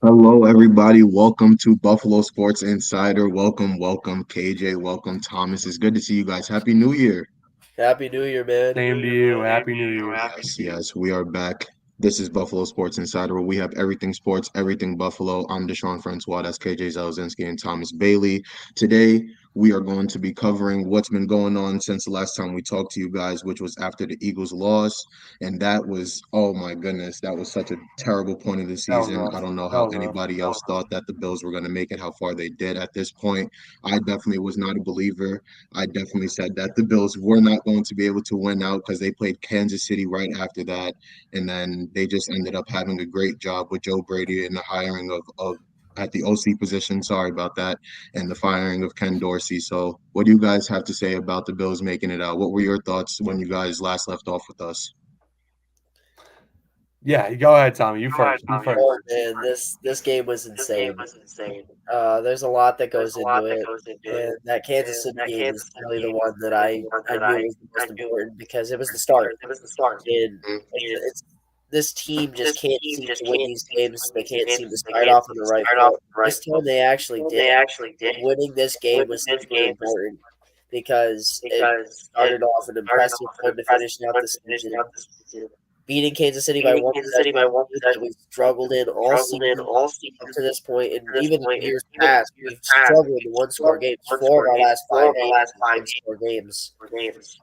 Hello, everybody. Welcome to Buffalo Sports Insider. Welcome, KJ. Welcome, Thomas. It's good to see you guys. Happy New Year. Happy New Year, man. Same to you. Happy New Year. Yes, we are back. This is Buffalo Sports Insider, where we have everything sports, everything Buffalo. I'm Deshaun Francois. That's KJ Zelzinski and Thomas Bailey. Today, we are going to be covering what's been going on since the last time we talked to you guys, which was after the Eagles loss. And that was, oh my goodness, that was such a terrible point of the That was season. I rough. don't know That how was rough. anybody else thought that the Bills were going to make it, how far they did at this point. I definitely was not a believer. I definitely said that the Bills were not going to be able to win out because they played Kansas City right after that. And then they just ended up having a great job with Joe Brady and the hiring of at the OC position. Sorry about that. And the firing of Ken Dorsey. So, what do you guys have to say about the Bills making it out? What were your thoughts when you guys last left off with us? Yeah, you go ahead, Tommy. You first. You first. Oh man, this game was insane. There's a lot that goes into it, and that Kansas City game is really the one that I knew was the most important because it was the start, and it's this team just can't seem to win these games. They can't seem to start off on the right foot. This time they actually did, and winning this game was super important because it started off an impressive one to finish out the season. Beating Kansas City by one possession that we struggled in all season up to this point, and even in years past, we've struggled in one-score games. Four of our last five games have one-score games,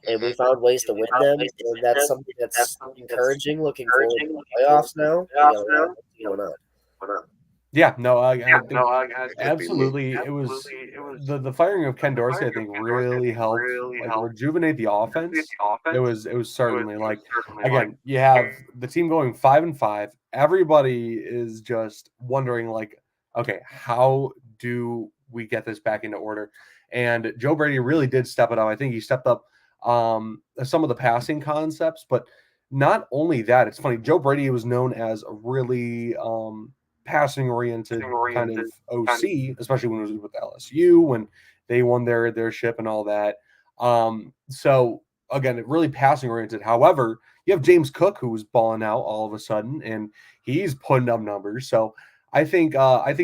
and we found ways to win them, and that's something that's encouraging. Looking forward to the playoffs now. We got a lot going on. Yeah, no, I think absolutely. It was the firing of Ken Dorsey. I think really helped like rejuvenate the offense. It was certainly like again you have the team going 5-5. Everybody is just wondering like, okay, how do we get this back into order? And Joe Brady really did step it up. I think he stepped up some of the passing concepts, but not only that. It's funny. Joe Brady was known as a really passing oriented kind of OC, especially when it was with LSU when they won their ship and all that. So again, really passing oriented. However, you have James Cook who's balling out all of a sudden, and he's putting up numbers. So I think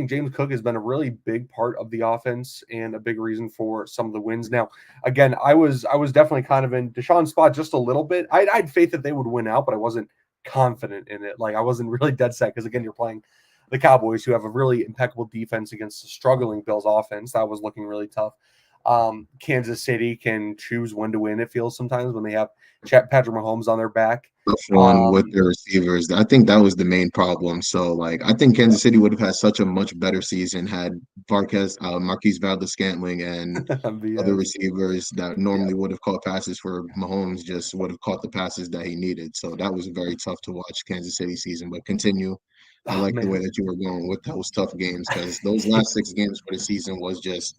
James Cook has been a really big part of the offense and a big reason for some of the wins. Now, again, I was definitely kind of in Deshaun's spot just a little bit. I had faith that they would win out, but I wasn't confident in it. Like I wasn't really dead set because again, you're playing the Cowboys, who have a really impeccable defense against the struggling Bills offense. That was looking really tough. Kansas City can choose when to win. It feels sometimes when they have Patrick Mahomes on their back. Tough one with Um, their receivers. I think that was the main problem. So, like, I think Kansas City would have had such a much better season had Marquise Valdes-Scantling and other yes, receivers that yeah. normally would have caught passes for Mahomes just would have caught the passes that he needed. So that was very tough to watch Kansas City season. But continue. I Oh like the way man, that you were going with those tough games because those last six games for the season was just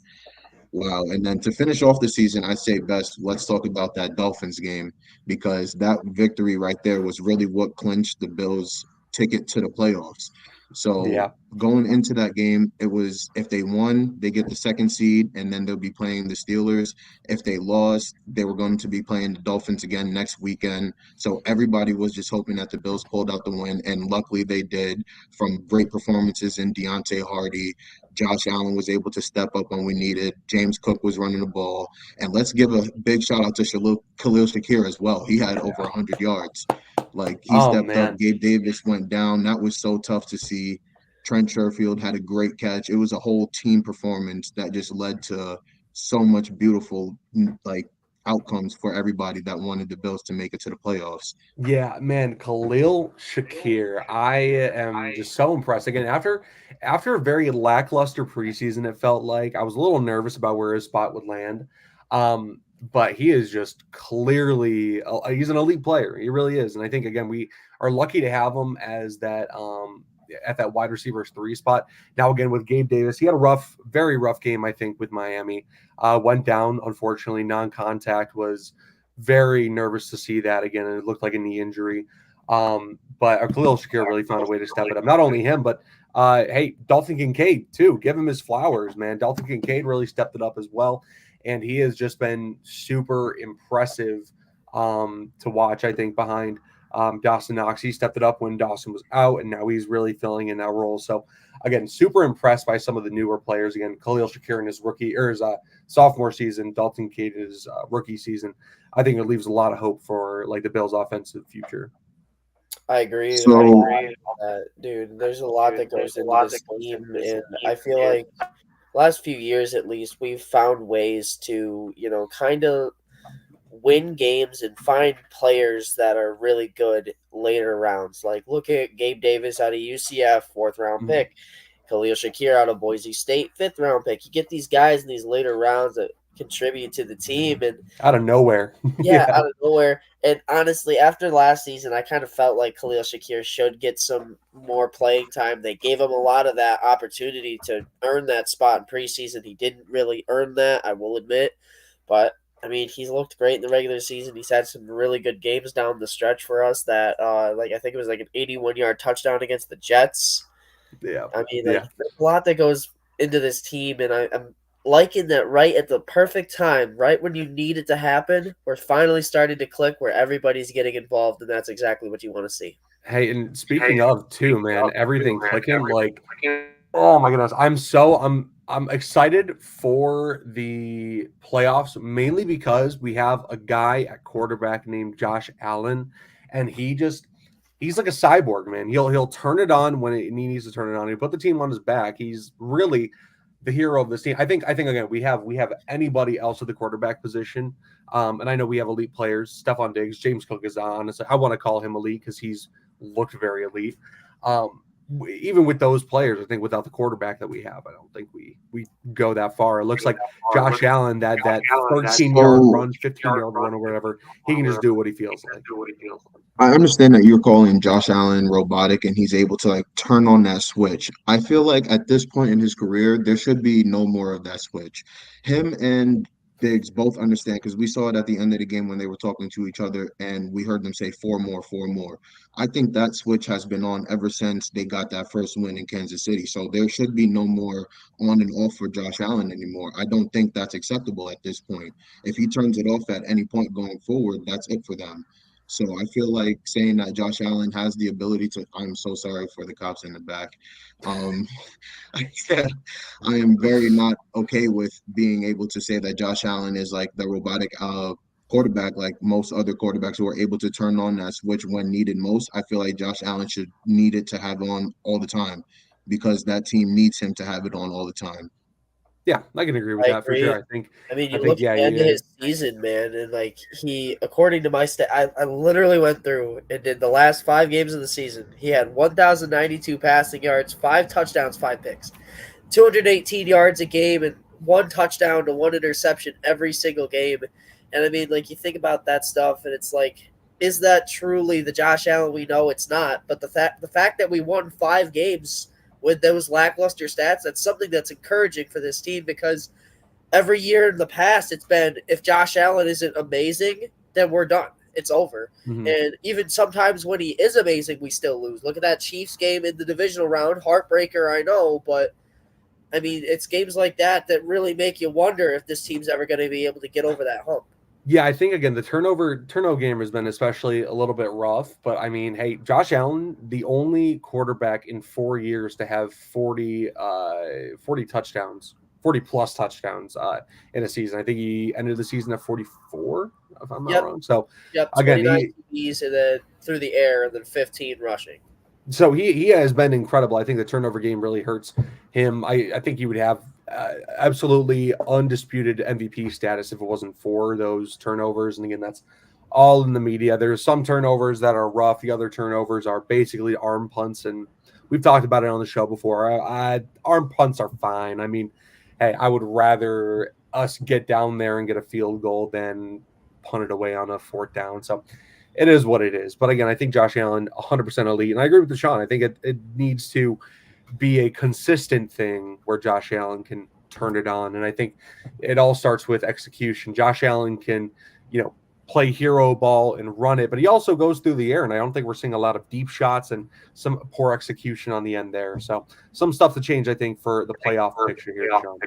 wow. And then to finish off the season, I say best, let's talk about that Dolphins game because that victory right there was really what clinched the Bills' ticket to the playoffs. So yeah. going into that game, it was if they won, they get the second seed, and then they'll be playing the Steelers. If they lost, they were going to be playing the Dolphins again next weekend. So everybody was just hoping that the Bills pulled out the win, and luckily they did from great performances in Deontay Hardy. Josh Allen was able to step up when we needed. James Cook was running the ball. And let's give a big shout out to Khalil Shakir as well. He had over 100 yards. Like he Oh stepped up. man, Gabe Davis went down. That was so tough to see. Trent Sherfield had a great catch. It was a whole team performance that just led to so much beautiful like outcomes for everybody that wanted the Bills to make it to the playoffs. yeah, man, Khalil Shakir. I am just so impressed. Again, after a very lackluster preseason, it felt like I was a little nervous about where his spot would land. But he is just clearly he's an elite player. He really is, and I think again we are lucky to have him as that at that wide receiver three spot. Now again with Gabe Davis, he had a rough, very rough game. I think with Miami, went down unfortunately. Non-contact was very nervous to see that again, and it looked like a knee injury. But Khalil Shakir really found a way to step it up. Not only him, but hey, Dalton Kincaid too. Give him his flowers, man. Dalton Kincaid really stepped it up as well, and he has just been super impressive to watch. I think behind Dawson Knox, he stepped it up when Dawson was out, and now he's really filling in that role. So again, super impressed by some of the newer players. Again, Khalil Shakir in his sophomore season, Dalton Cade in his rookie season. I think it leaves a lot of hope for like the Bills' offensive future. I agree. Dude. There's a lot that goes into this team, and I feel like last few years at least, we've found ways to, kind of win games and find players that are really good later rounds. Like, look at Gabe Davis out of UCF, 4th round pick. Khalil Shakir out of Boise State, 5th round pick. You get these guys in these later rounds that contribute to the team, and out of nowhere. Out of nowhere. And honestly, after last season, I kind of felt like Khalil Shakir should get some more playing time. They gave him a lot of that opportunity to earn that spot in preseason. He didn't really earn that, I will admit, but I mean, he's looked great in the regular season. He's had some really good games down the stretch for us. That I think it was like an 81-yard touchdown against the Jets. Yeah, I mean, there's a lot that goes into this team, and I'm liking that right at the perfect time, right when you need it to happen, we're finally starting to click where everybody's getting involved, and that's exactly what you want to see. Hey, and speaking of too, man, everything clicking, like, oh my goodness, I'm excited for the playoffs, mainly because we have a guy at quarterback named Josh Allen, and he's like a cyborg, man. He'll turn it on when he needs to turn it on. He put the team on his back. He's really the hero of this team. I think again, we have anybody else at the quarterback position. And I know we have elite players. Stephon Diggs, James Cook is honestly, I want to call him elite because he's looked very elite. Even with those players, I think without the quarterback that we have, I don't think we go that far. It looks like Josh Allen, that 13-yard run, 15-yard run, or whatever, he can just do what he feels like. I understand that you're calling Josh Allen robotic and he's able to like turn on that switch. I feel like at this point in his career, there should be no more of that switch. Him and Diggs both understand, because we saw it at the end of the game when they were talking to each other and we heard them say 4 more, 4 more. I think that switch has been on ever since they got that first win in Kansas City. So there should be no more on and off for Josh Allen anymore. I don't think that's acceptable at this point. If he turns it off at any point going forward, that's it for them. So I feel like saying that Josh Allen has the ability to, I'm so sorry for the cops in the back. I am very not okay with being able to say that Josh Allen is like the robotic quarterback, like most other quarterbacks who are able to turn on that switch when needed most. I feel like Josh Allen should need it to have on all the time because that team needs him to have it on all the time. Yeah, I can agree with that for sure. I mean, you look at the end of his season, man, and like he, according to my stat, I literally went through and did the last 5 games of the season. He had 1,092 passing yards, 5 touchdowns, 5 picks, 218 yards a game, and 1 touchdown to 1 interception every single game. And I mean, like you think about that stuff, and it's like, is that truly the Josh Allen we know? It's not. But the fact that we won 5 games with those lackluster stats, that's something that's encouraging for this team, because every year in the past it's been, if Josh Allen isn't amazing, then we're done. It's over. Mm-hmm. And even sometimes when he is amazing, we still lose. Look at that Chiefs game in the divisional round. Heartbreaker, I know, but I mean, it's games like that that really make you wonder if this team's ever going to be able to get over that hump. Yeah, I think, again, the turnover game has been especially a little bit rough. But, I mean, hey, Josh Allen, the only quarterback in 4 years to have 40 touchdowns, 40-plus touchdowns in a season. I think he ended the season at 44, if I'm not wrong. So, again, 29 TDs and then through the air and then 15 rushing. So he has been incredible. I think the turnover game really hurts him. I think he would have absolutely undisputed MVP status if it wasn't for those turnovers. And again, that's all in the media. There's some turnovers that are rough. The other turnovers are basically arm punts, and we've talked about it on the show before. Arm punts are fine. I mean, hey, I would rather us get down there and get a field goal than punt it away on a 4th down. So it is what it is. But again, I think Josh Allen, 100% elite. And I agree with Deshaun. I think it needs to be a consistent thing where Josh Allen can turn it on. And I think it all starts with execution. Josh Allen can, play hero ball and run it, but he also goes through the air. And I don't think we're seeing a lot of deep shots and some poor execution on the end there. So some stuff to change, I think, for the playoff picture here, Sean.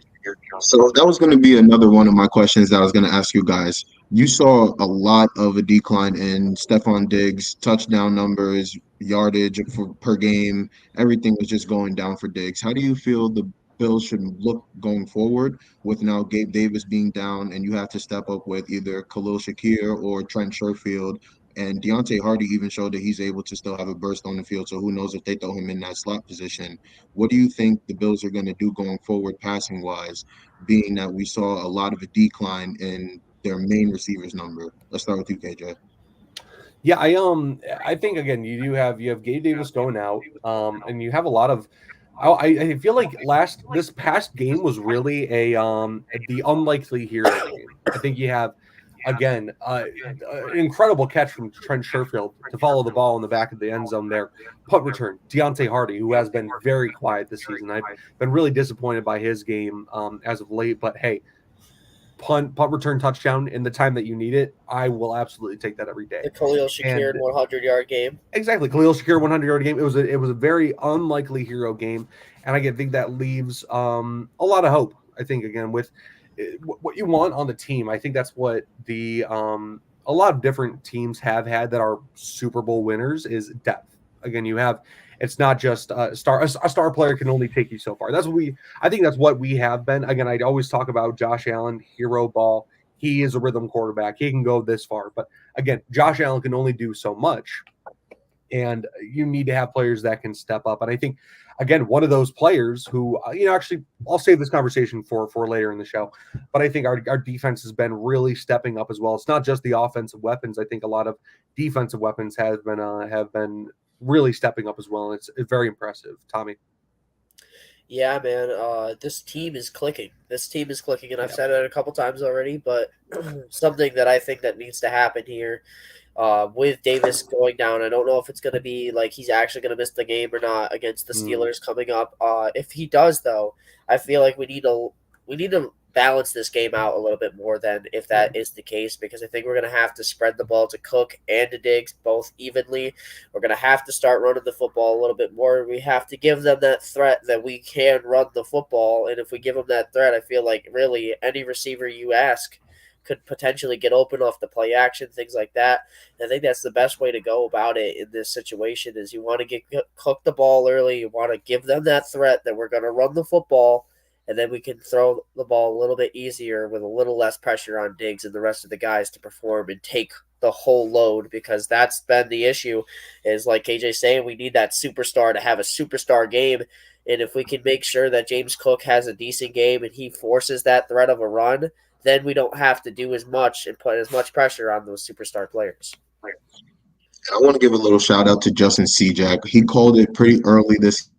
So that was going to be another one of my questions that I was going to ask you guys. You saw a lot of a decline in Stephon Diggs' touchdown numbers, yardage per game. Everything was just going down for Diggs. How do you feel the Bills should look going forward with now Gabe Davis being down and you have to step up with either Khalil Shakir or Trent Sherfield? And Deontay Hardy even showed that he's able to still have a burst on the field. So who knows if they throw him in that slot position? What do you think the Bills are going to do going forward passing wise, being that we saw a lot of a decline in their main receivers number? Let's start with you, KJ. Yeah, I think again you have Gabe Davis going out, and you have a lot of. I feel like this past game was really the unlikely hero game. I think you have again an incredible catch from Trent Sherfield to follow the ball in the back of the end zone there. Punt return, Deontay Hardy, who has been very quiet this season. I've been really disappointed by his game as of late, but hey, punt return touchdown in the time that you need it, I will absolutely take that every day. The Khalil Shakir 100-yard game. Exactly. Khalil Shakir 100-yard game. It was a very unlikely hero game. And I think that leaves a lot of hope. I think, again, with what you want on the team, I think that's what a lot of different teams have had that are Super Bowl winners is depth. Again, it's not just a star player can only take you so far. I think that's what we have been. Again, I'd always talk about Josh Allen, hero ball. He is a rhythm quarterback. He can go this far. But again, Josh Allen can only do so much. And you need to have players that can step up. And I think, again, one of those players who, actually, I'll save this conversation for later in the show. But I think our defense has been really stepping up as well. It's not just the offensive weapons. I think a lot of defensive weapons have been really stepping up as well. And it's very impressive. Tommy. Yeah, man. This team is clicking. And I've said it a couple times already, but something that I think that needs to happen here with Davis going down. I don't know if it's going to be like he's actually going to miss the game or not against the Steelers coming up. If he does, though, I feel like we need to balance this game out a little bit more than if that is the case, because I think we're going to have to spread the ball to Cook and to Diggs both evenly. We're going to have to start running the football a little bit more. We have to give them that threat that we can run the football. And if we give them that threat, I feel like really any receiver you ask could potentially get open off the play action, things like that. And I think that's the best way to go about it in this situation is you want to get Cook the ball early. You want to give them that threat that we're going to run the football, and then we can throw the ball a little bit easier with a little less pressure on Diggs and the rest of the guys to perform and take the whole load, because that's been the issue is like KJ saying, we need that superstar to have a superstar game. And if we can make sure that James Cook has a decent game and he forces that threat of a run, then we don't have to do as much and put as much pressure on those superstar players. I want to give a little shout out to Justin Cejak. He called it pretty early this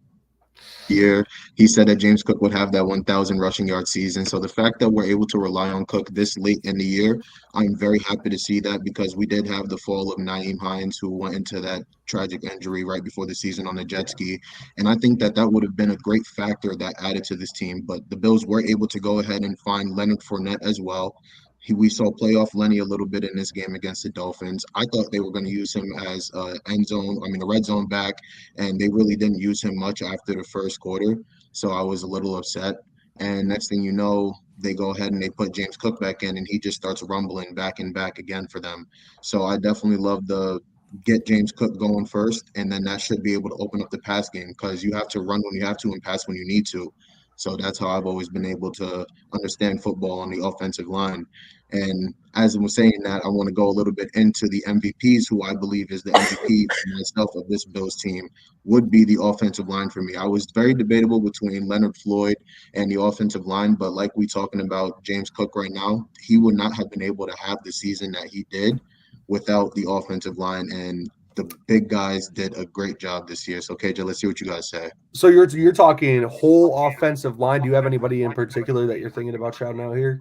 year. He said that James Cook would have that 1,000 rushing yard season. So the fact that we're able to rely on Cook this late in the year, I'm very happy to see that, because we did have the fall of Nyheim Hines, who went into that tragic injury right before the season on the jet ski. And I think that would have been a great factor that added to this team. But the Bills were able to go ahead and find Leonard Fournette as well. We saw playoff Lenny a little bit in this game against the Dolphins. I thought they were going to use him as a red zone back, and they really didn't use him much after the first quarter. So I was a little upset. And next thing you know, they go ahead and they put James Cook back in, and he just starts rumbling back and back again for them. So I definitely love the get James Cook going first, and then that should be able to open up the pass game, because you have to run when you have to and pass when you need to. So that's how I've always been able to understand football on the offensive line. And as I was saying that, I want to go a little bit into the MVPs, who I believe is the MVP for myself of this Bills team, would be the offensive line for me. I was very debatable between Leonard Floyd and the offensive line, but like we talking about James Cook right now, he would not have been able to have the season that he did without the offensive line, and the big guys did a great job this year. So KJ, let's see what you guys say. So you're talking whole offensive line. Do you have anybody in particular that you're thinking about shouting out here?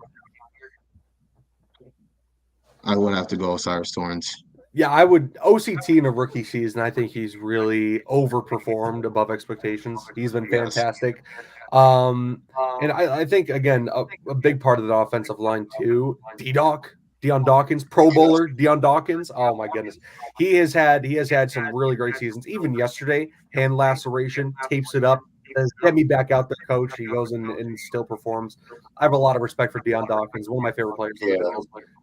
I would have to go Cyrus Torrence. Yeah, I would. OCT in a rookie season, I think he's really overperformed above expectations. He's been fantastic. And I think, again, a big part of the offensive line too, Dion Dawkins, Pro Bowler Dion Dawkins. Oh my goodness, he has had some really great seasons. Even yesterday, hand laceration, tapes it up, says, "Get me back out there, coach." He goes and still performs. I have a lot of respect for Dion Dawkins, one of my favorite players. Yeah.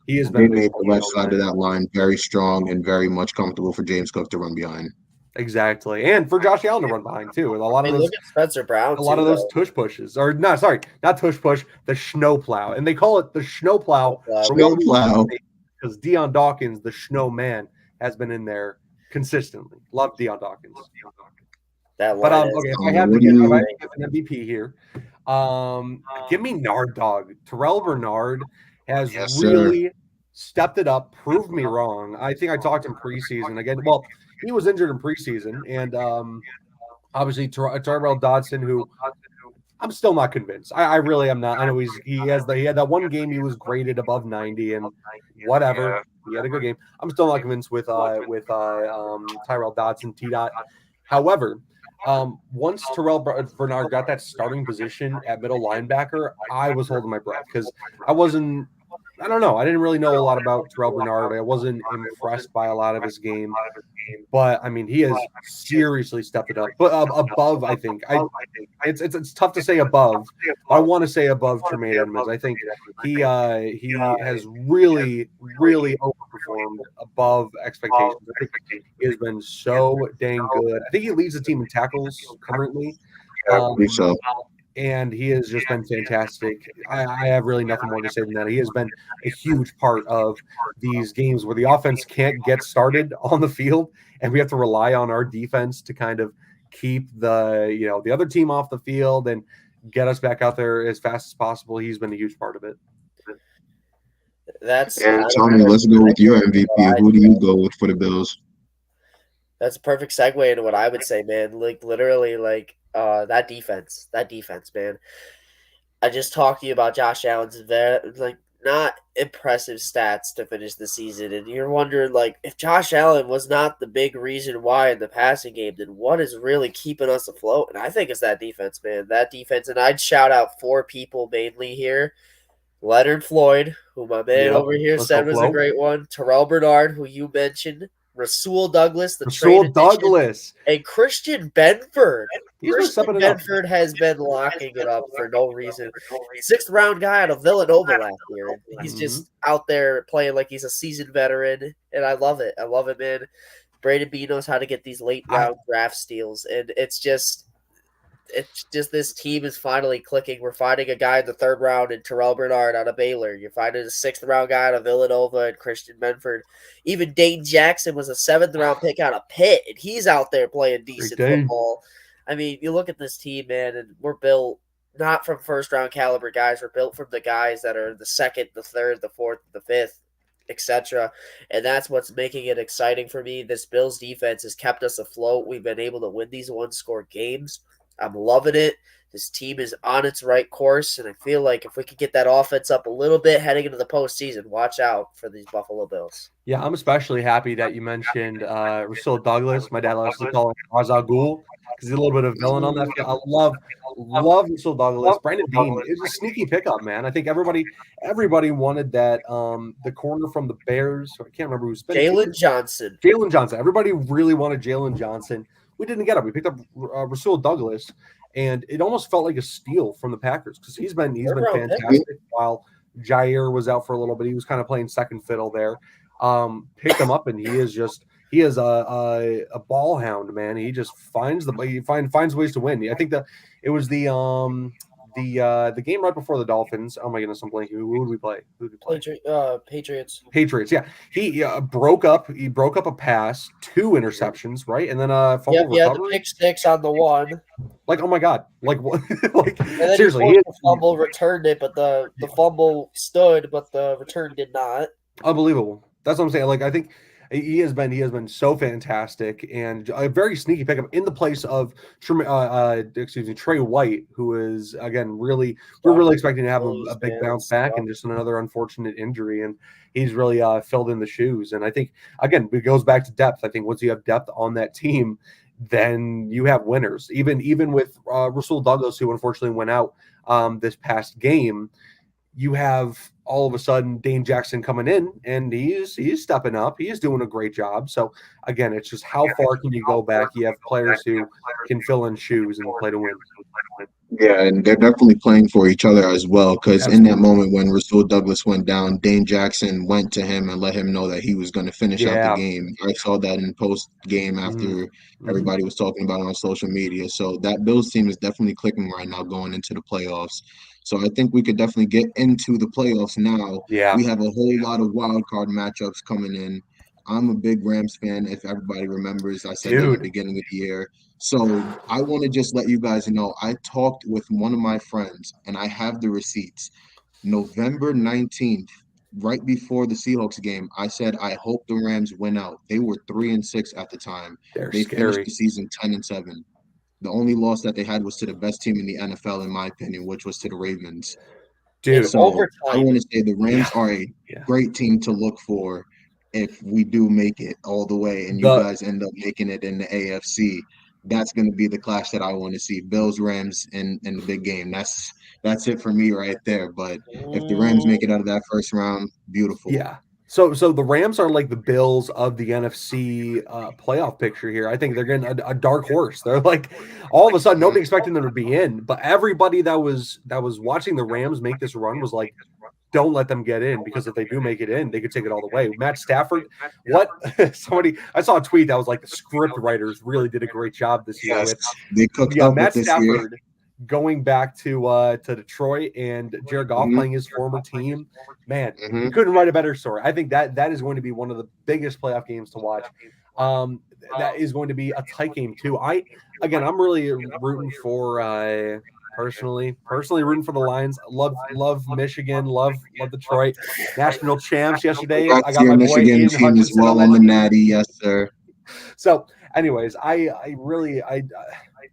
He has They been made the left side of that line very strong and very much comfortable for James Cook to run behind. exactly, and for Josh Allen to run behind too. And a lot of those, look at Spencer Brown. a lot of those tush pushes, or not tush push, the snow plow, and they call it the snow plow. Snow plow. Because Dion Dawkins, the snow man, has been in there consistently. Love Dion Dawkins. But okay, if I had to give an MVP here, give me Nard Dog. Terrell Bernard has really stepped it up, proved me wrong. I think I talked in preseason again. Well, he was injured in preseason, and obviously Tyrell Dodson, who I'm still not convinced. I really am not. I know he had that one game he was graded above 90 and whatever. He had a good game. I'm still not convinced with Tyrell Dodson, T-Dot. However, once Terrell Bernard got that starting position at middle linebacker, I was holding my breath because I don't know. I didn't really know a lot about Terrell Bernard. I wasn't impressed by a lot of his game, but I mean, he has seriously stepped it up. But above, I think it's tough to say above. I want to say above Tremaine Edmonds. I think he has really overperformed above expectations. I think he has been so dang good. I think he leads the team in tackles currently. I believe so. And he has just been fantastic. I have really nothing more to say than that. He has been a huge part of these games where the offense can't get started on the field, and we have to rely on our defense to kind of keep the other team off the field and get us back out there as fast as possible. He's been a huge part of it. Tommy, let's go with your MVP. Who do you go with for the Bills? That's a perfect segue into what I would say, man. Like literally, that defense, man. I just talked to you about Josh Allen's not impressive stats to finish the season, and you're wondering if Josh Allen was not the big reason why in the passing game, then what is really keeping us afloat? And I think it's that defense, man. That defense, and I'd shout out 4 people mainly here. Leonard Floyd, who my man over here said was a great one. Terrell Bernard, who you mentioned. Rasul Douglas, and Christian Benford. Christian Benford has been locking it up for no reason. 6th round guy out of Villanova last year. He's just out there playing like he's a seasoned veteran, and I love it. I love it, man. Brandon B knows how to get these late round draft steals, and it's just this team is finally clicking. We're finding a guy in the 3rd round in Terrell Bernard out of Baylor. You're finding a 6th round guy out of Villanova and Christian Benford. Even Dane Jackson was a 7th round pick out of Pitt, and he's out there playing decent football. I mean, you look at this team, man, and we're built not from 1st round caliber guys. We're built from the guys that are the 2nd, the 3rd, the 4th, the 5th, etc. And that's what's making it exciting for me. This Bills defense has kept us afloat. We've been able to win these 1-score games. I'm loving it. This team is on its right course, and I feel like if we could get that offense up a little bit heading into the postseason, watch out for these Buffalo Bills. Yeah, I'm especially happy that you mentioned Rasul Douglas. My dad likes to call him Razagul because he's a little bit of villain on that field. I love Rasul Douglas. Brandon Beane is a sneaky pickup, man. I think everybody wanted that. The corner from the Bears. I can't remember who's been. Jalen Johnson. Everybody really wanted Jalen Johnson. We didn't get him. We picked up Rasul Douglas, and it almost felt like a steal from the Packers because he's been fantastic. While Jair was out for a little bit, he was kind of playing second fiddle there. Picked him up, and he is a ball hound, man. He just finds ways to win. I think that it was the game right before the Dolphins. Oh my goodness, I'm blanking. Who would we play? Patriots. Patriots. Yeah, he broke up a pass, 2 interceptions, right, and then a fumble recovery. Yeah, the pick 6 on the one. Oh my god, like what? Like and then seriously, he fumble returned it, but the fumble stood, but the return did not. Unbelievable. That's what I'm saying. Like I think. He has been so fantastic and a very sneaky pickup in the place of Trey White, who is again we're really expecting to have a big bounce back and just another unfortunate injury, and he's really filled in the shoes. And I think again it goes back to depth. I think once you have depth on that team, then you have winners. Even with Rasul Douglas, who unfortunately went out this past game, you have all of a sudden Dane Jackson coming in, and he's stepping up. He's doing a great job. So again, it's just how far can you go back? You have players who can fill in shoes and play to win. Yeah, and they're definitely playing for each other as well. Because in that moment when Rasul Douglas went down, Dane Jackson went to him and let him know that he was going to finish out the game. I saw that in post game after everybody was talking about it on social media. So that Bills team is definitely clicking right now going into the playoffs. So I think we could definitely get into the playoffs now. Yeah. We have a whole lot of wild card matchups coming in. I'm a big Rams fan. If everybody remembers, I said that at the beginning of the year. So I want to just let you guys know, I talked with one of my friends, and I have the receipts. November 19th, right before the Seahawks game, I said, I hope the Rams win out. They were 3-6 at the time. They finished the season 10-7. The only loss that they had was to the best team in the NFL, in my opinion, which was to the Ravens. Dude, so I want to say the Rams are a great team to look for if we do make it all the way and you guys end up making it in the AFC. That's going to be the clash that I want to see. Bills, Rams in the big game. That's it for me right there. But if the Rams make it out of that first round, beautiful. Yeah. So the Rams are like the Bills of the NFC playoff picture here. I think they're getting a dark horse. They're like all of a sudden nobody expecting them to be in, but everybody that was watching the Rams make this run was like, don't let them get in, because if they do make it in, they could take it all the way. Matt Stafford, what? I saw a tweet that was like the script writers really did a great job this year. They cooked up Matt with this Stafford year. Going back to Detroit and Jared Goff playing his former team. Man, you couldn't write a better story. I think that is going to be one of the biggest playoff games to watch. That is going to be a tight game too. I'm really rooting for personally rooting for the Lions. Love Michigan, love Detroit. National champs yesterday. I got my boy Michigan Aiden team as Hutchinson well on the Natty, yes sir. So, anyways, I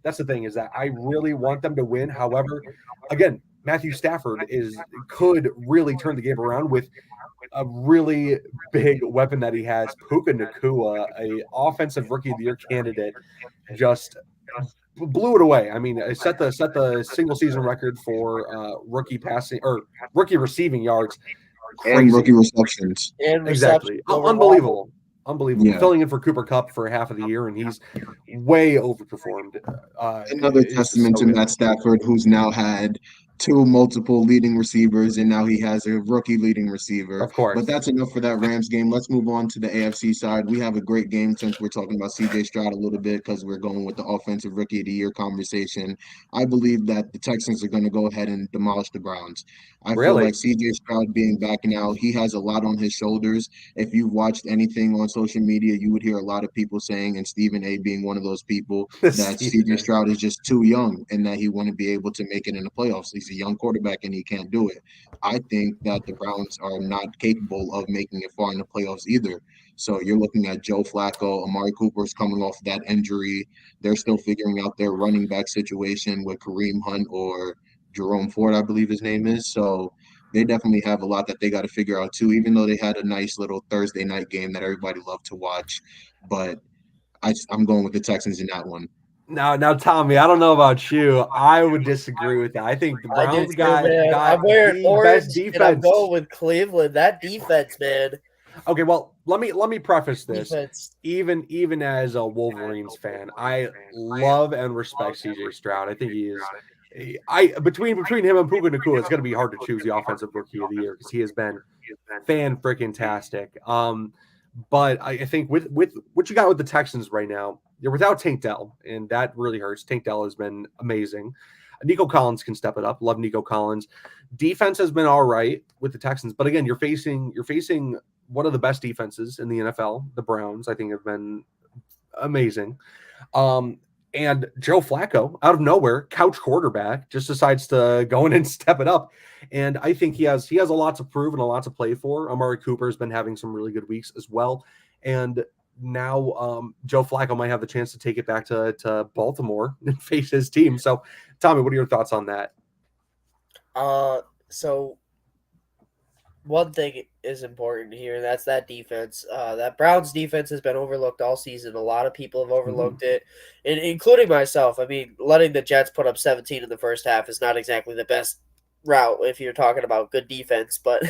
that's the thing, is that I really want them to win. However, again, Matthew Stafford could really turn the game around with a really big weapon that he has. Puka Nacua, a offensive rookie of the year candidate, just blew it away. I mean, it set the single season record for rookie passing or rookie receiving yards. Crazy. And rookie receptions. Exactly. Unbelievable. Yeah. Filling in for Cooper Kupp for half of the year, and he's way overperformed. Another testament to Matt Stafford, who's now had multiple leading receivers, and now he has a rookie leading receiver. Of course. But that's enough for that Rams game. Let's move on to the AFC side. We have a great game since we're talking about CJ Stroud a little bit, because we're going with the offensive rookie of the year conversation. I believe that the Texans are going to go ahead and demolish the Browns. I feel like CJ Stroud being back now, he has a lot on his shoulders. If you've watched anything on social media, you would hear a lot of people saying, and Stephen A being one of those people, that CJ Stroud is just too young and that he wouldn't be able to make it in the playoffs. He's a young quarterback and he can't do it. I think that the Browns are not capable of making it far in the playoffs either. So you're looking at Joe Flacco, Amari Cooper's coming off that injury. They're still figuring out their running back situation with Kareem Hunt or Jerome Ford, I believe his name is. So they definitely have a lot that they got to figure out too, even though they had a nice little Thursday night game that everybody loved to watch. But I'm going with the Texans in that one. Now, Tommy, I don't know about you. I would disagree with that. I think the Browns got I'm wearing orange, best defense. And I'm going with Cleveland. That defense, man. Okay, well, let me preface this. Defense. Even as a Wolverines fan, I love and respect CJ Stroud. I think he is. Between him and Puka Nacua, it's going to be hard to choose the offensive rookie of the year, because he has been fan-freaking-tastic. But I think with what you got with the Texans right now, you're without Tank Dell, and that really hurts. Tank Dell has been amazing. Nico Collins can step it up. Love Nico Collins. Defense has been all right with the Texans, but again, you're facing one of the best defenses in the NFL. The Browns, I think, have been amazing. And Joe Flacco, out of nowhere, couch quarterback, just decides to go in and step it up. And I think he has a lot to prove and a lot to play for. Amari Cooper has been having some really good weeks as well. And now Joe Flacco might have the chance to take it back to Baltimore and face his team. So, Tommy, what are your thoughts on that? So one thing is important here, and that's that defense. That Browns defense has been overlooked all season. A lot of people have overlooked it, including myself. I mean, letting the Jets put up 17 in the first half is not exactly the best route if you're talking about good defense, but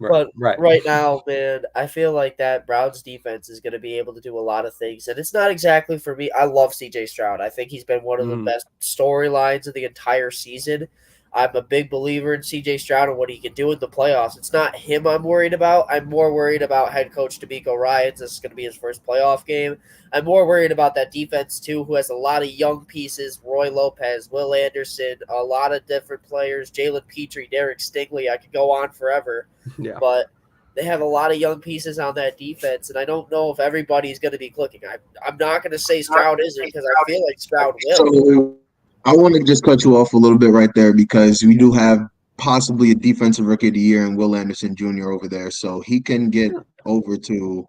Right. right now, man, I feel like that Browns defense is going to be able to do a lot of things, and it's not exactly for me. I love C.J. Stroud. I think he's been one of the best storylines of the entire season. I'm a big believer in C.J. Stroud and what he can do in the playoffs. It's not him I'm worried about. I'm more worried about head coach DeMeco Ryans. This is going to be his first playoff game. I'm more worried about that defense, too, who has a lot of young pieces. Roy Lopez, Will Anderson, a lot of different players. Jalen Petrie, Derek Stingley. I could go on forever. Yeah. But they have a lot of young pieces on that defense, and I don't know if everybody's going to be clicking. I'm not going to say Stroud isn't because I feel like Stroud will. So I want to just cut you off a little bit right there because we do have possibly a defensive rookie of the year in Will Anderson Jr. over there, so he can get over to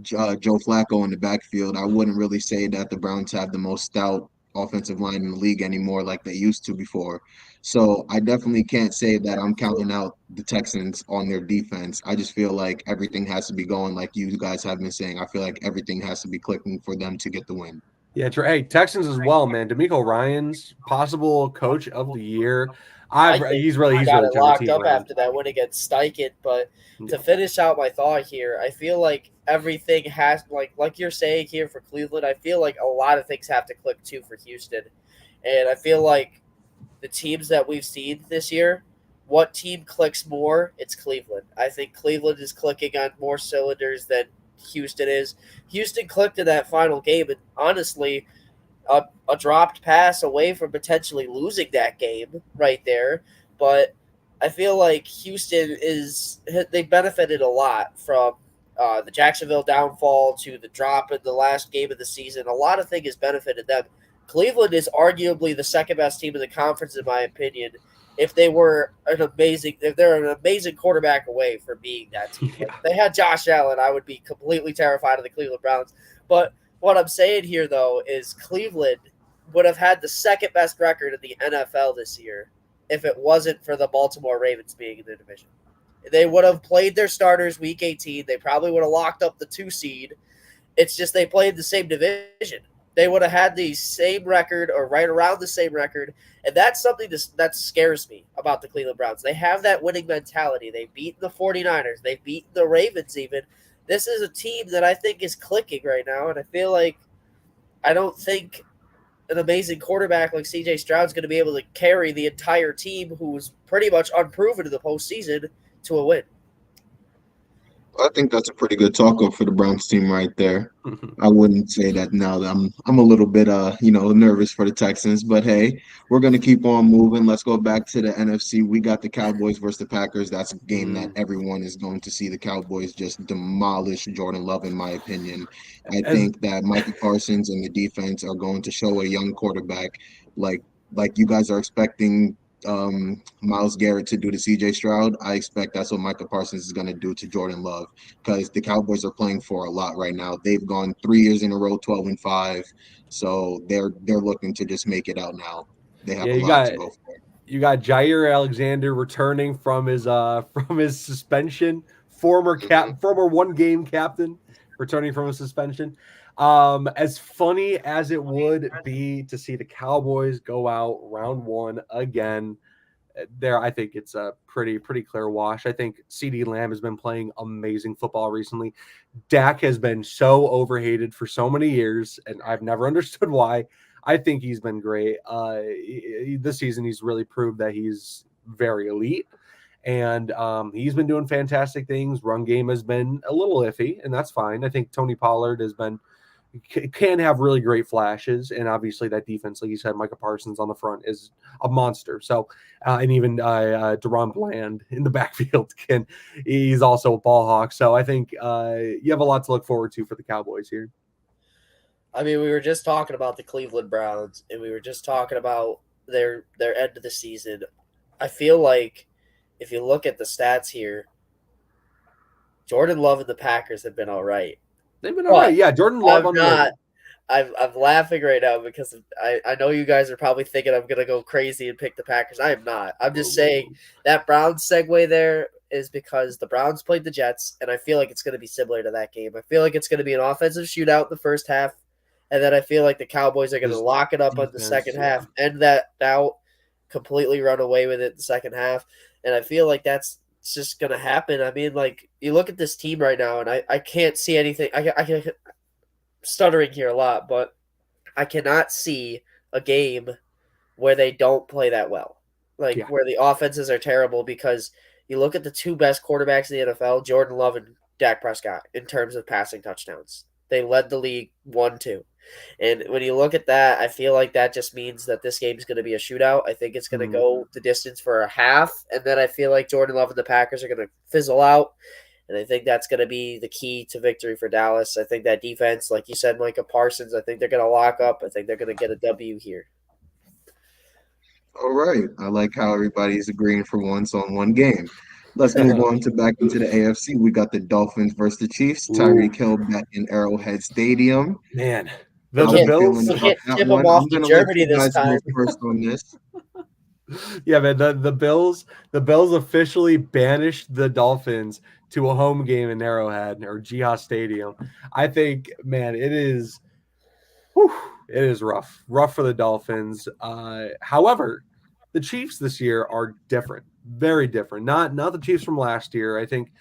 Joe Flacco in the backfield. I wouldn't really say that the Browns have the most stout offensive line in the league anymore like they used to before. So I definitely can't say that I'm counting out the Texans on their defense. I just feel like everything has to be going like you guys have been saying. I feel like everything has to be clicking for them to get the win. Yeah, true. Hey, Texans as well, man. DeMeco Ryans, possible coach of the year. He's really got it locked turned the up team around. after that win against Steichen. But to finish out my thought here, I feel like everything has like you're saying here for Cleveland. I feel like a lot of things have to click too for Houston, and I feel like the teams that we've seen this year, what team clicks more? It's Cleveland. I think Cleveland is clicking on more cylinders than Houston is. Houston clicked in that final game, and honestly, a dropped pass away from potentially losing that game right there. But I feel like Houston they benefited a lot from the Jacksonville downfall to the drop in the last game of the season. A lot of things has benefited them. Cleveland is arguably the second best team in the conference, in my opinion. If they're an amazing quarterback away from being that team. Yeah. If they had Josh Allen, I would be completely terrified of the Cleveland Browns. But what I'm saying here, though, is Cleveland would have had the second best record in the NFL this year if it wasn't for the Baltimore Ravens being in the division. They would have played their starters week 18. They probably would have locked up the 2 seed. It's just they played the same division. They would have had the same record or right around the same record. And that's something that scares me about the Cleveland Browns. They have that winning mentality. They've beaten the 49ers. They've beaten the Ravens even. This is a team that I think is clicking right now. And I feel like I don't think an amazing quarterback like C.J. Stroud is going to be able to carry the entire team who's pretty much unproven in the postseason to a win. I think that's a pretty good talk-up for the Browns team right there. I wouldn't say that now. I'm a little bit nervous for the Texans, but hey, we're gonna keep on moving. Let's go back to the NFC. We got the Cowboys versus the Packers. That's a game that everyone is going to see the Cowboys just demolish Jordan Love, in my opinion. I think that Micah Parsons and the defense are going to show a young quarterback like you guys are expecting Myles Garrett to do to CJ Stroud. I expect that's what Micah Parsons is going to do to Jordan Love because the Cowboys are playing for a lot right now. They've gone 3 years in a row 12-5, so they're looking to just make it out now. They have a lot to go for. You got Jair Alexander returning from his suspension, former 1-game captain returning from a suspension. As funny as it would be to see the Cowboys go out round 1 again, I think it's a pretty clear wash. I think CeeDee Lamb has been playing amazing football recently. Dak has been so overhated for so many years, and I've never understood why. I think he's been great. This season, he's really proved that he's very elite. And he's been doing fantastic things. Run game has been a little iffy, and that's fine. I think Tony Pollard can have really great flashes, and obviously that defense, like you said, Micah Parsons on the front is a monster. So, and even DaRon Bland in the backfield he's also a ball hawk. So I think you have a lot to look forward to for the Cowboys here. I mean, we were just talking about the Cleveland Browns, and we were just talking about their end of the season. I feel like if you look at the stats here, Jordan Love and the Packers have been all right. They've been all right. Yeah, Jordan Love I'm laughing right now because I know you guys are probably thinking I'm going to go crazy and pick the Packers. I am not. I'm just saying that Browns segue there is because the Browns played the Jets, and I feel like it's going to be similar to that game. I feel like it's going to be an offensive shootout in the first half, and then I feel like the Cowboys are going to lock it up on the second half, end that out, completely run away with it in the second half. And I feel like that's just going to happen. I mean, like, you look at this team right now, and I can't see anything. I can stuttering here a lot, but I cannot see a game where they don't play that well. Like, where the offenses are terrible, because you look at the two best quarterbacks in the NFL, Jordan Love and Dak Prescott, in terms of passing touchdowns. They led the league 1-2. And when you look at that, I feel like that just means that this game is going to be a shootout. I think it's going to go the distance for a half, and then I feel like Jordan Love and the Packers are going to fizzle out, and I think that's going to be the key to victory for Dallas. I think that defense, like you said, Micah Parsons, I think they're going to lock up. I think they're going to get a W here. All right. I like how everybody's agreeing for once on one game. Let's move on to back into the AFC. We got the Dolphins versus the Chiefs. Tyreek Hill back in Arrowhead Stadium. Man, the Bills. You can't tip them off to Germany this time. First on this. Yeah, man. The Bills officially banished the Dolphins to a home game in Arrowhead or Jihad Stadium. I think, man, it is rough for the Dolphins. However, the Chiefs this year are different, very different. Not the Chiefs from last year. I think,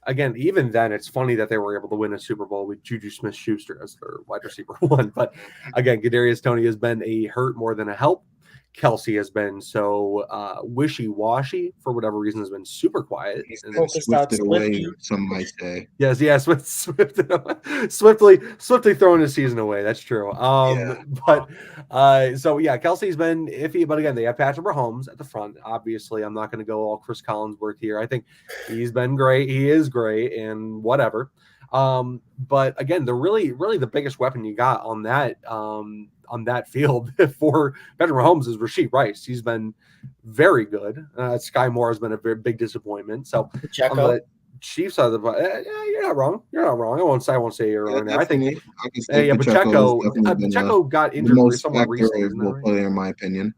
again, even then, it's funny that they were able to win a Super Bowl with Juju Smith-Schuster as their wide receiver one. But again, Kadarius Toney has been a hurt more than a help. Kelsey has been so wishy-washy for whatever reason, has been super quiet. He's been swifted away, some might say. Yes, swiftly throwing his season away. That's true. But Kelsey's been iffy. But again, they have Patrick Mahomes at the front. Obviously, I'm not going to go all Chris Collinsworth here. I think he's been great. He is great, and whatever. But again, really the biggest weapon you got on that field for Patrick Mahomes is Rashee Rice. He's been very good. Sky Moore has been a very big disappointment. So on the Chiefs side of the you're not wrong. I won't say you're wrong there. I think Pacheco got injured somewhat recently. Player, in my opinion.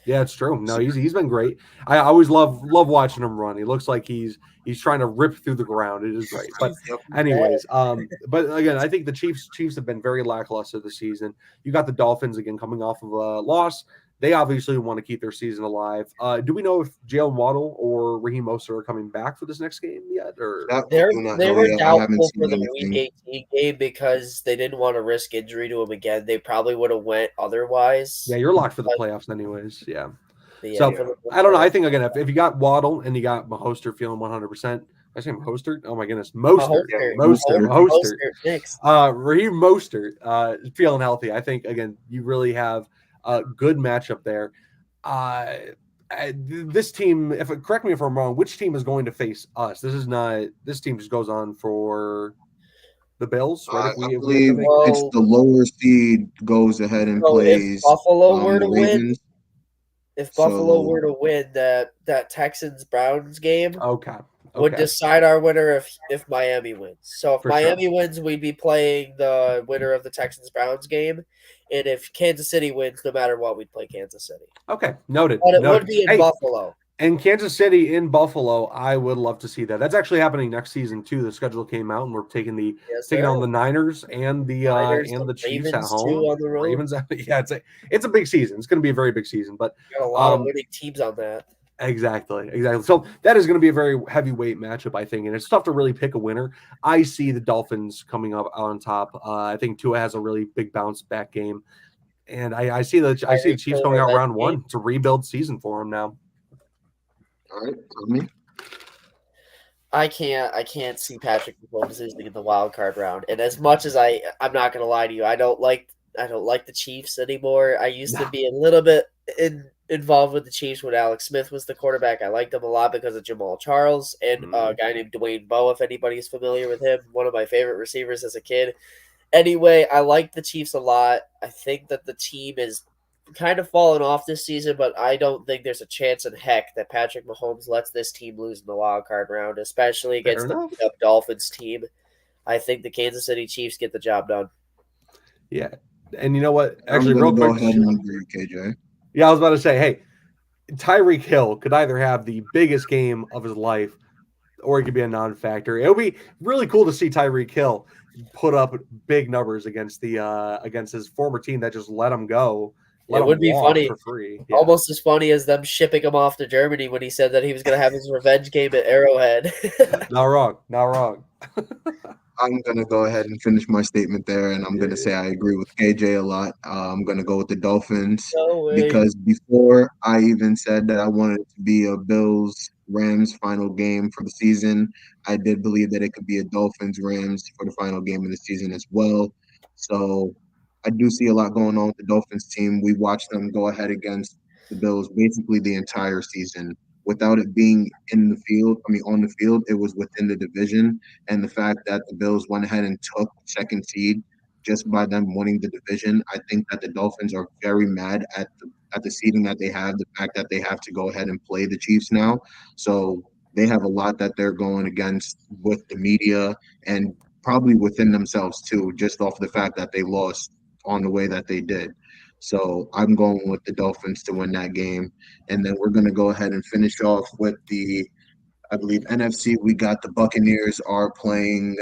Yeah, it's true. No, he's been great. I always love watching him run. He looks like he's trying to rip through the ground. It is great. But anyways, but again, I think the Chiefs have been very lackluster this season. You got the Dolphins again coming off of a loss. They obviously want to keep their season alive. Do we know if Jalen Waddle or Raheem Mostert are coming back for this next game yet? Or they were doubtful for the Week 18 game because they didn't want to risk injury to him again. They probably would have went otherwise. Yeah, you're locked for the playoffs anyways. Yeah. So I don't know. I think again, if you got Waddle and you got Mostert feeling 100%. I say Mostert. Oh my goodness, Mostert. Raheem Mostert feeling healthy. I think again, you really have a good matchup there. This team, correct me if I'm wrong, which team is going to face us? This team just goes on for the Bills, right? I believe it's the lower seed goes ahead and plays. If Buffalo were to win, were to win that Texans Browns game, would decide our winner if Miami wins. So if Miami wins, we'd be playing the winner of the Texans Browns game. And if Kansas City wins, no matter what, we'd play Kansas City. Okay, noted. But it would be in Buffalo. And Kansas City in Buffalo, I would love to see that. That's actually happening next season too. The schedule came out, and we're taking on the Niners and the Chiefs Ravens at home. On the road. Ravens, it's a big season. It's going to be a very big season. But got a lot of winning teams on that. Exactly. So that is going to be a very heavyweight matchup, I think, and it's tough to really pick a winner. I see the Dolphins coming up on top. I think Tua has a really big bounce back game, and I see the Chiefs going out round one. It's a rebuild season for them now. All right, tell me. I can't see Patrick Mahomes losing in the wild card round. And as much as I'm not going to lie to you, I don't like the Chiefs anymore. I used to be a little bit involved with the Chiefs when Alex Smith was the quarterback. I liked them a lot because of Jamal Charles and a guy named Dwayne Bowe, if anybody's familiar with him, one of my favorite receivers as a kid. Anyway, I like the Chiefs a lot. I think that the team is kind of fallen off this season, but I don't think there's a chance in heck that Patrick Mahomes lets this team lose in the wild card round, especially against the Dolphins team. I think the Kansas City Chiefs get the job done. Yeah, and you know what? Actually, real quick, KJ. Yeah, I was about to say, hey, Tyreek Hill could either have the biggest game of his life, or he could be a non-factor. It would be really cool to see Tyreek Hill put up big numbers against his former team that just let him go let It would him be walk funny. for free. Yeah. Almost as funny as them shipping him off to Germany when he said that he was going to have his revenge game at Arrowhead. Not wrong. Not wrong. I'm gonna go ahead and finish my statement there, and I'm gonna say I agree with KJ a lot. I'm gonna go with the Dolphins No way. because before I even said that I wanted it to be a Bills Rams final game for the season, I did believe that it could be a Dolphins Rams for the final game of the season as well. So I do see a lot going on with the Dolphins team. We watched them go ahead against the Bills basically the entire season without it being in the field. I mean, on the field, it was within the division, and the fact that the Bills went ahead and took second seed just by them winning the division, I think that the Dolphins are very mad at the seeding that they have. The fact that they have to go ahead and play the Chiefs now, so they have a lot that they're going against with the media and probably within themselves too, just off the fact that they lost on the way that they did. So I'm going with the Dolphins to win that game. And then we're going to go ahead and finish off with the, I believe, NFC. We got the Buccaneers are playing,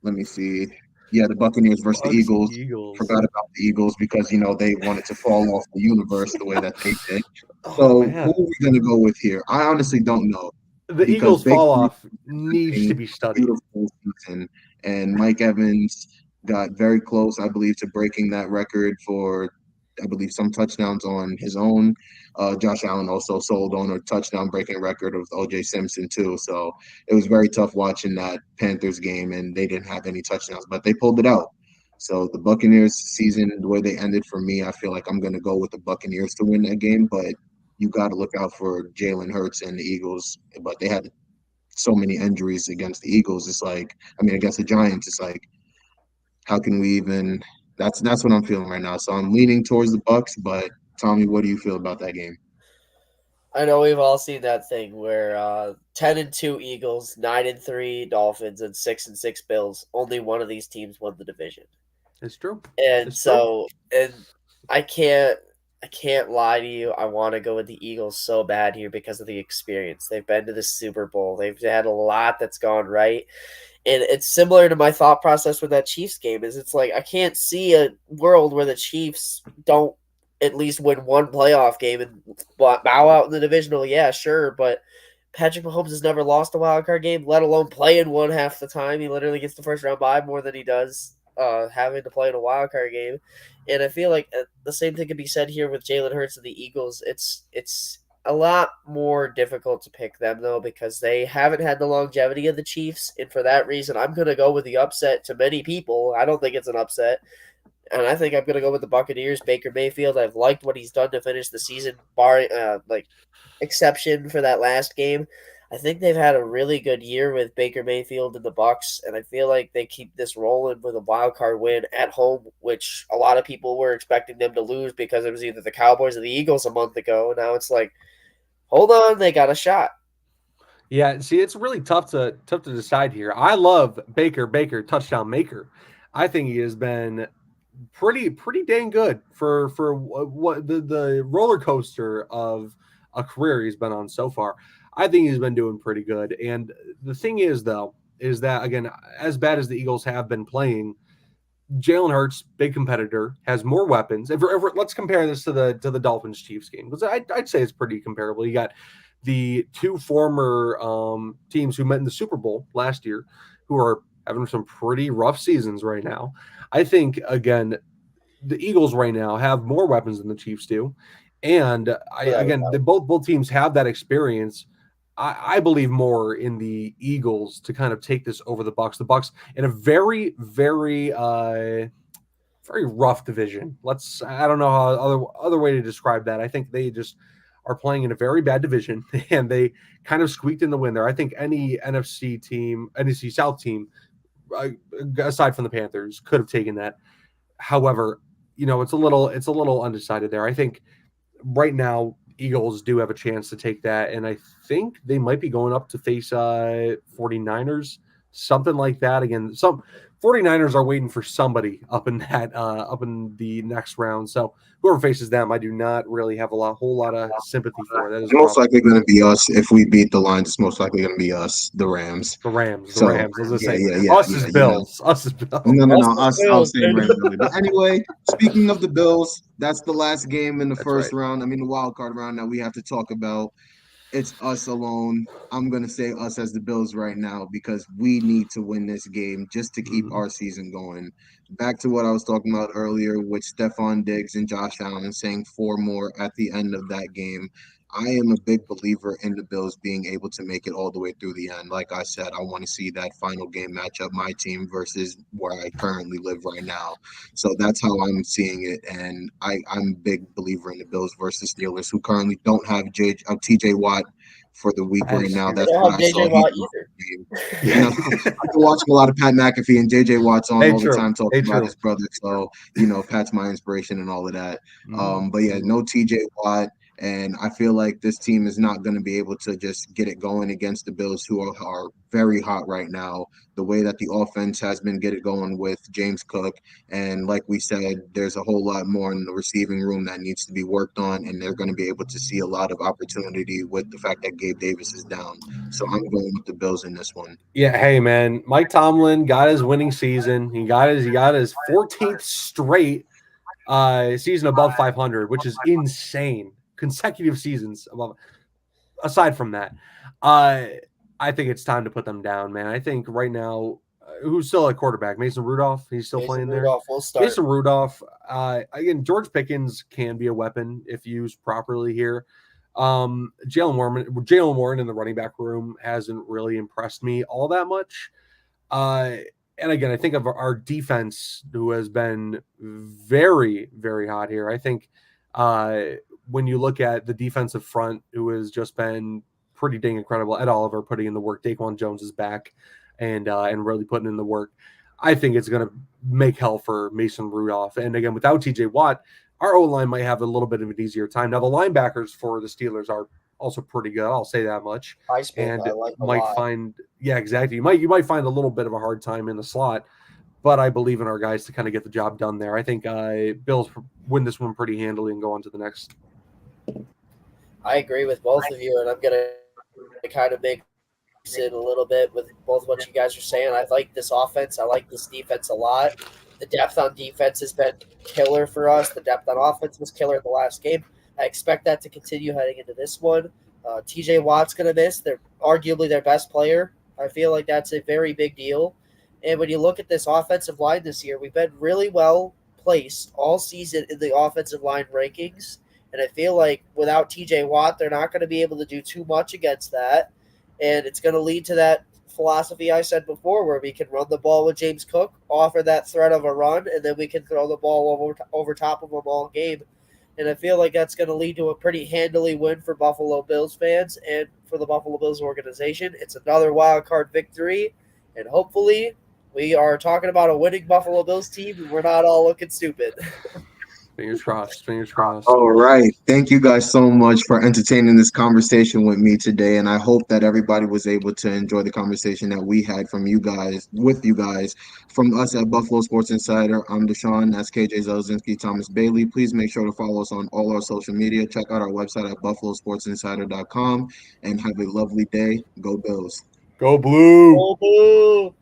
let me see. Yeah, the Buccaneers versus the Bucks, Eagles. Eagles. Forgot about the Eagles because, they wanted to fall off the universe the way that they did. Oh, So man. who are we going to go with here? I honestly don't know. The because Eagles fall off needs to be studied. Beautiful season. And Mike Evans got very close, I believe, to breaking that record for, I believe, some touchdowns on his own. Josh Allen also sold on a touchdown breaking record of O.J. Simpson, too. So it was very tough watching that Panthers game, and they didn't have any touchdowns, but they pulled it out. So the Buccaneers season, the way they ended for me, I feel like I'm going to go with the Buccaneers to win that game, but you got to look out for Jalen Hurts and the Eagles. But they had so many injuries against the Eagles. It's like, I mean, against the Giants, it's like, how can we even? That's what I'm feeling right now. So I'm leaning towards the Bucks. But Tommy, what do you feel about that game? I know we've all seen that thing where 10-2 Eagles, 9-3 Dolphins, and 6-6 Bills. Only one of these teams won the division. It's true. And It's so, and I can't lie to you. I want to go with the Eagles so bad here because of the experience. They've been to the Super Bowl. They've had a lot that's gone right. And it's similar to my thought process with that Chiefs game. Is it's like I can't see a world where the Chiefs don't at least win one playoff game and bow out in the divisional. Yeah, sure, but Patrick Mahomes has never lost a wild card game, let alone play in one half the time. He literally gets the first round bye more than he does having to play in a wild card game. And I feel like the same thing could be said here with Jalen Hurts and the Eagles. It's a lot more difficult to pick them, though, because they haven't had the longevity of the Chiefs. And for that reason, I'm going to go with the upset to many people. I don't think it's an upset. And I think I'm going to go with the Buccaneers. Baker Mayfield, I've liked what he's done to finish the season, barring exception for that last game. I think they've had a really good year with Baker Mayfield and the Bucks, and I feel like they keep this rolling with a wild card win at home, which a lot of people were expecting them to lose because it was either the Cowboys or the Eagles a month ago. Now it's like, hold on, they got a shot. Yeah, see, it's really tough to decide here. I love Baker touchdown maker. I think he has been pretty dang good for what the roller coaster of a career he's been on so far. I think he's been doing pretty good. And the thing is, though, is that again, as bad as the Eagles have been playing, Jalen Hurts, big competitor, has more weapons. Let's compare this to the Dolphins Chiefs game, because I'd say it's pretty comparable. You got the two former teams who met in the Super Bowl last year, who are having some pretty rough seasons right now. I think again, the Eagles right now have more weapons than the Chiefs do, and both teams have that experience. I believe more in the Eagles to kind of take this over the Bucks. The Bucks in a very, very, very rough division. I don't know how other way to describe that. I think they just are playing in a very bad division, and they kind of squeaked in the win there. I think any NFC South team, aside from the Panthers, could have taken that. However, it's a little undecided there. I think right now Eagles do have a chance to take that, and I think they might be going up to face 49ers, something like that. Again, 49ers are waiting for somebody up in the next round. So whoever faces them, I do not really have whole lot of sympathy for. That is It's most likely going to be us. If we beat the Lions, it's most likely going to be us, the Rams. The Rams. So, I was going to say, yeah, us is Bills. Us is Bills. No. Us, I was saying Rams earlier. But anyway, speaking of the Bills, that's the last game in the first round. I mean, the wild card round that we have to talk about. It's us alone. I'm going to say us as the Bills right now because we need to win this game just to keep our season going. Back to what I was talking about earlier with Stephon Diggs and Josh Allen saying 4 more at the end of that game. I am a big believer in the Bills being able to make it all the way through the end. Like I said, I want to see that final game match up my team versus where I currently live right now. So that's how I'm seeing it. And I'm a big believer in the Bills versus Steelers, who currently don't have TJ Watt for the week right now. That's what I saw. I've been watching a lot of Pat McAfee, and JJ Watt's on all the time talking about his brother. So, Pat's my inspiration and all of that. But yeah, no TJ Watt. And I feel like this team is not going to be able to just get it going against the Bills, who are very hot right now. The way that the offense has been get it going with James Cook. And like we said, there's a whole lot more in the receiving room that needs to be worked on. And they're going to be able to see a lot of opportunity with the fact that Gabe Davis is down. So I'm going with the Bills in this one. Yeah, hey, man. Mike Tomlin got his winning season. He got his 14th straight season above 500, which is insane. Consecutive seasons above. Aside from that, I think it's time to put them down, man. I think right now, who's still at quarterback? Mason Rudolph. He's still playing there. Will start. Mason Rudolph. Again, George Pickens can be a weapon if used properly here. Jalen Warren in the running back room hasn't really impressed me all that much. And again, I think of our defense, who has been very, very hot here. I think when you look at the defensive front, who has just been pretty dang incredible, Ed Oliver putting in the work, Daquan Jones is back and really putting in the work. I think it's going to make hell for Mason Rudolph. And again, without TJ Watt, our O-line might have a little bit of an easier time. Now, the linebackers for the Steelers are also pretty good. I'll say that much. And exactly. You might find a little bit of a hard time in the slot, but I believe in our guys to kind of get the job done there. I think Bills win this one pretty handily and go on to the next. I agree with both of you, and I'm going to kind of mix it a little bit with both what you guys are saying. I like this offense. I like this defense a lot. The depth on defense has been killer for us. The depth on offense was killer in the last game. I expect that to continue heading into this one. TJ Watt's going to miss. They're arguably their best player. I feel like that's a very big deal. And when you look at this offensive line this year, we've been really well placed all season in the offensive line rankings. And I feel like without TJ Watt, they're not going to be able to do too much against that. And it's going to lead to that philosophy I said before, where we can run the ball with James Cook, offer that threat of a run, and then we can throw the ball over top of them all game. And I feel like that's going to lead to a pretty handily win for Buffalo Bills fans and for the Buffalo Bills organization. It's another wild card victory, and hopefully we are talking about a winning Buffalo Bills team, and we're not all looking stupid. Fingers crossed. Fingers crossed. All right. Thank you guys so much for entertaining this conversation with me today. And I hope that everybody was able to enjoy the conversation that we had with you guys. From us at Buffalo Sports Insider, I'm Deshaun. That's KJ Zelzinski, Thomas Bailey. Please make sure to follow us on all our social media. Check out our website at buffalosportsinsider.com and have a lovely day. Go Bills. Go Blue. Go Blue.